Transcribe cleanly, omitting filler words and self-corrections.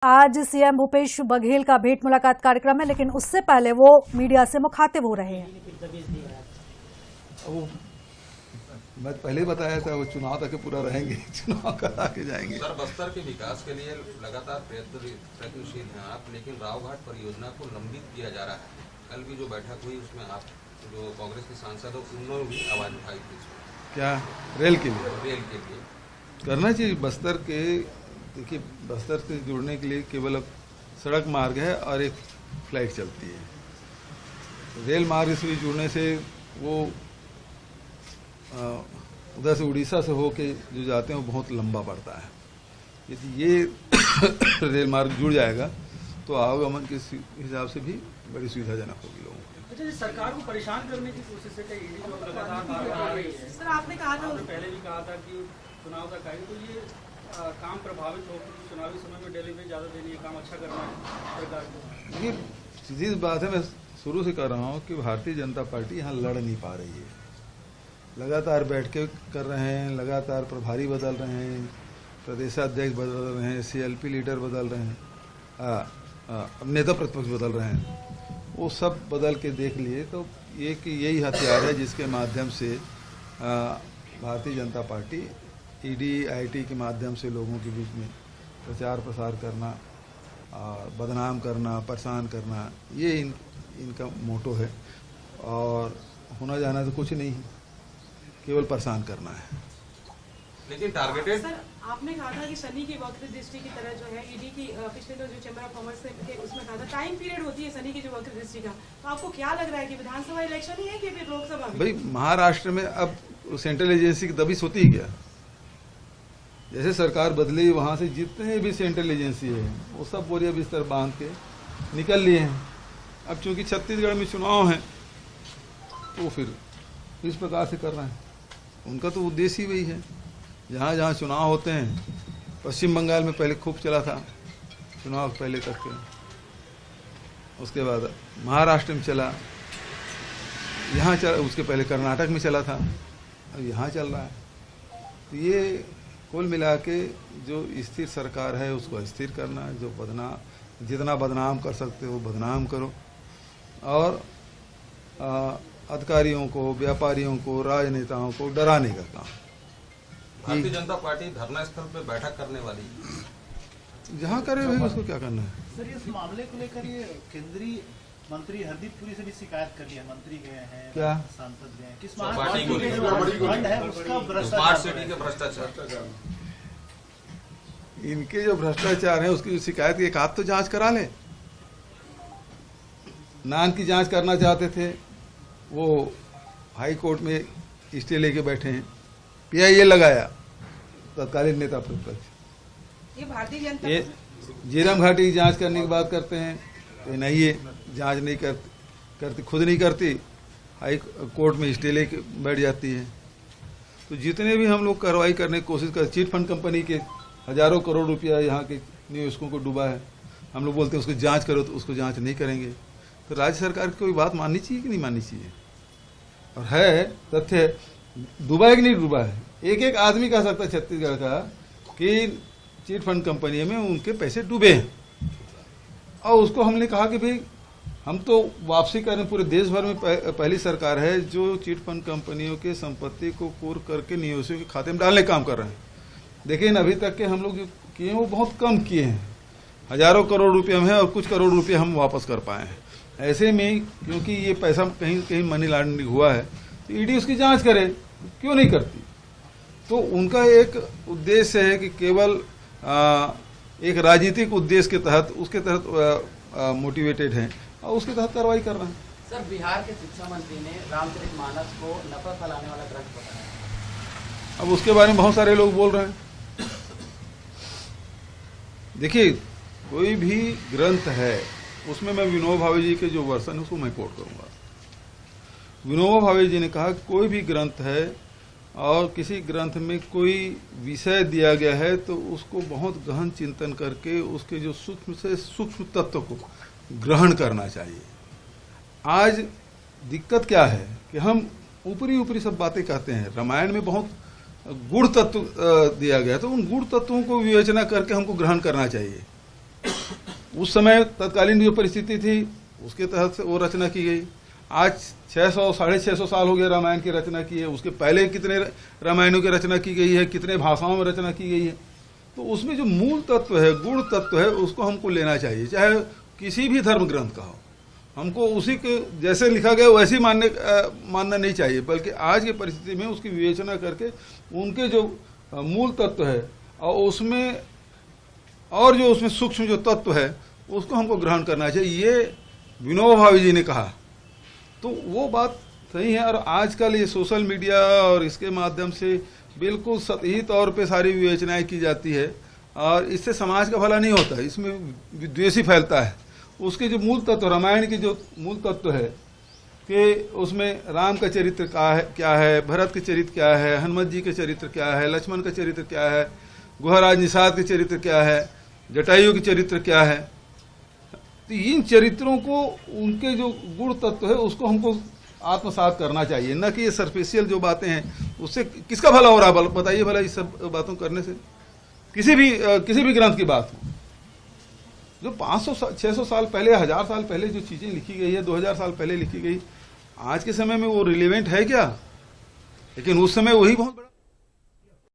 आज सीएम भूपेश बघेल का भेंट मुलाकात कार्यक्रम है, लेकिन उससे पहले वो मीडिया से मुखातिब हो रहे हैं। वो मैं पहले बताया था, वो चुनाव तक पूरा रहेंगे, चुनाव करा के जाएंगे। सर, बस्तर के विकास के लिए लगातार प्रयत्नशील हैं आप, लेकिन रावघाट परियोजना को लंबित किया जा रहा है। कल भी जो बैठक हुई उसमें आप जो कांग्रेस के सांसद हो उन्होंने भी आवाज उठाई थी। क्या रेल के लिए? रेल के लिए करना चाहिए। बस्तर के देखिए, बस्तर से जुड़ने के लिए केवल अब सड़क मार्ग है और एक फ्लाइट चलती है। रेल मार्ग से जुड़ने से वो उधर से उड़ीसा से होके जो जाते हैं वो बहुत लंबा पड़ता है। यदि ये रेल मार्ग जुड़ जाएगा तो आवागमन के हिसाब से भी बड़ी सुविधाजनक होगी लोगों को। अच्छा, सरकार को परेशान करने की कोशिश है ईडी जो लगातार आ रही है। सर, आपने कहा था पहले भी कहा था कि चुनाव तक आएगी, तो ये काम प्रभावित हो, चुनावी समय में डिलीवरी ज़्यादा देनी है, काम अच्छा करना है सरकार को। ये सीधी बात है, मैं शुरू से कह रहा हूँ कि भारतीय जनता पार्टी यहाँ लड़ नहीं पा रही है। लगातार बैठकें कर रहे हैं, लगातार प्रभारी बदल रहे हैं, प्रदेशाध्यक्ष बदल रहे हैं, सीएलपी लीडर बदल रहे हैं, अब नेता प्रतिपक्ष बदल रहे हैं। वो सब बदल के देख लिए तो ये कि यही हथियार है जिसके माध्यम से Bharatiya Janata party ED IT के माध्यम से लोगों के बीच में प्रचार प्रसार करना, बदनाम करना, परेशान करना, ये इनका मोटो है। और होना जाना तो कुछ नहीं है, केवल परेशान करना है। लेकिन टारगेटेड सर, आपने कहा था कि शनि की वक्र दृष्टि की तरह जो है ईडी की पिछले जो चैम्बर ऑफ कॉमर्स के उसमें कहा था टाइम पीरियड होती है शनि की जो वक्र दृष्टि का, तो आपको क्या लग रहा है कि विधानसभा इलेक्शन ही है कि फिर लोकसभा? भाई, महाराष्ट्र में अब सेंट्रल एजेंसी की दबिश होती ही क्या? जैसे सरकार बदली, वहां से जितने भी सेंट्रल एजेंसी है वो सब बोरिया बिस्तर बांध के निकल लिए हैं। अब चूंकि छत्तीसगढ़ में चुनाव है तो फिर इस प्रकार से कर रहे हैं। उनका तो उद्देश्य ही वही है। जहाँ जहाँ चुनाव होते हैं, पश्चिम बंगाल में पहले खूब चला था चुनाव पहले तक के, उसके बाद महाराष्ट्र में चला, यहाँ चला, उसके पहले कर्नाटक में चला था, अब यहाँ चल रहा है। तो ये कुल मिला के जो स्थिर सरकार है उसको स्थिर करना, जो जितना बदनाम कर सकते हो बदनाम करो, और अधिकारियों को, व्यापारियों को, राजनेताओं को डराने का काम। भारतीय जनता पार्टी धरना स्थल पे बैठक करने वाली जहाँ करे भाई, उसको क्या करना है। सर, इस मामले को लेकर ये केंद्रीय मंत्री हरदीप पुरी से भी शिकायत कर लिया, मंत्री गए हैं, क्या सांसद गए हैं, किस पार्टी को फंड है उसका भ्रष्टाचार, इनके जो भ्रष्टाचार है उसकी शिकायत की एक आध तो जांच करा ले। नान की जांच करना चाहते थे, वो हाई कोर्ट में स्टे लेके बैठे हैं, पीआईए लगाया तत्कालीन नेता प्रतिपक्ष। ये भारतीय जनता ये झीरम घाटी की जांच करने की बात करते हैं तो नहीं, ये जांच नहीं करती, खुद नहीं करती, हाई कोर्ट में स्टे लेके बैठ जाती है। तो जितने भी हम लोग कार्रवाई करने की कोशिश कर, चिट फंड कंपनी के हजारों करोड़ रुपया यहाँ के निवेशकों को डूबा है, हम लोग बोलते हैं उसको जांच करो, तो उसको जांच नहीं करेंगे। तो राज्य सरकार की कोई बात माननी चाहिए कि नहीं माननी चाहिए? और है तथ्य, डूबा है कि नहीं डूबा है? एक एक आदमी कह सकता है छत्तीसगढ़ का कि चिट फंड कंपनी में उनके पैसे डूबे हैं, और उसको हमने कहा कि भाई हम तो वापसी करें। पूरे देश भर में पहली सरकार है जो चिट फंड कंपनियों के संपत्ति को कुर्क करके निवेशकों के खाते में डालने का काम कर रहे हैं। लेकिन अभी तक के हम लोग जो किए वो बहुत कम किए हैं, हजारों करोड़ रुपये हम हैं और कुछ करोड़ रुपये हम वापस कर पाए हैं। ऐसे में क्योंकि ये पैसा कहीं कहीं मनी लॉन्ड्रिंग हुआ है तो ईडी उसकी जांच करे, क्यों नहीं करती? तो उनका एक उद्देश्य है कि केवल एक राजनीतिक उद्देश्य के तहत, उसके तहत मोटिवेटेड है और उसके तहत कार्रवाई कर रहे हैं। सर, बिहार के शिक्षा मंत्री ने रामचरितमानस को नफरत फैलाने वाला ग्रंथ बताया। अब उसके बारे में बहुत सारे लोग बोल रहे हैं। देखिए, कोई भी ग्रंथ है उसमें मैं विनोबा भावे जी के जो वर्षन है उसको मैं कोट करूंगा। विनोबा भावे जी ने कहा कोई भी ग्रंथ है और किसी ग्रंथ में कोई विषय दिया गया है तो उसको बहुत गहन चिंतन करके उसके जो सूक्ष्म से सूक्ष्म तत्व को ग्रहण करना चाहिए। आज दिक्कत क्या है कि हम ऊपरी ऊपरी सब बातें कहते हैं। रामायण में बहुत गुण तत्व दिया गया, तो उन गुण तत्वों को विवेचना करके हमको ग्रहण करना चाहिए। उस समय तत्कालीन जो परिस्थिति थी उसके तहत से वो रचना की गई। आज 600 650 साल हो गया रामायण की रचना की है, उसके पहले कितने रामायणों की रचना की गई है, कितने भाषाओं में रचना की गई है। तो उसमें जो मूल तत्व है, गुण तत्व है, उसको हमको लेना चाहिए, चाहे किसी भी धर्म ग्रंथ का हो। हमको उसी के जैसे लिखा गया वैसे ही मानना नहीं चाहिए, बल्कि आज की परिस्थिति में उसकी विवेचना करके उनके जो मूल तत्व है और जो उसमें सूक्ष्म जो तत्व है उसको हमको ग्रहण करना चाहिए। ये विनोबा भावे जी ने कहा, तो वो बात सही है। और आजकल ये सोशल मीडिया और इसके माध्यम से बिल्कुल सतही तौर पे सारी विवेचनाएं की जाती है और इससे समाज का भला नहीं होता, इसमें विद्वेष ही फैलता है। उसके जो मूल तत्व, रामायण की जो मूल तत्व है कि उसमें राम का चरित्र क्या है, भरत के चरित्र क्या है, हनुमत जी के चरित्र क्या है, लक्ष्मण का चरित्र क्या है, गुहराज निषाद के चरित्र क्या है, जटायु के चरित्र क्या है। तो इन चरित्रों को, उनके जो गुण तत्व है उसको हमको आत्मसात करना चाहिए, न कि ये सरफेशियल जो बातें हैं उससे किसका भला हो रहा है। बताइए भला इस सब बातों करने से किसी भी ग्रंथ की बात हो, जो 500-600 साल पहले, 1000 साल पहले जो चीजें लिखी गई है, 2000 साल पहले लिखी गई, आज के समय में वो रिलेवेंट है क्या? लेकिन उस समय वही बहुत बड़ा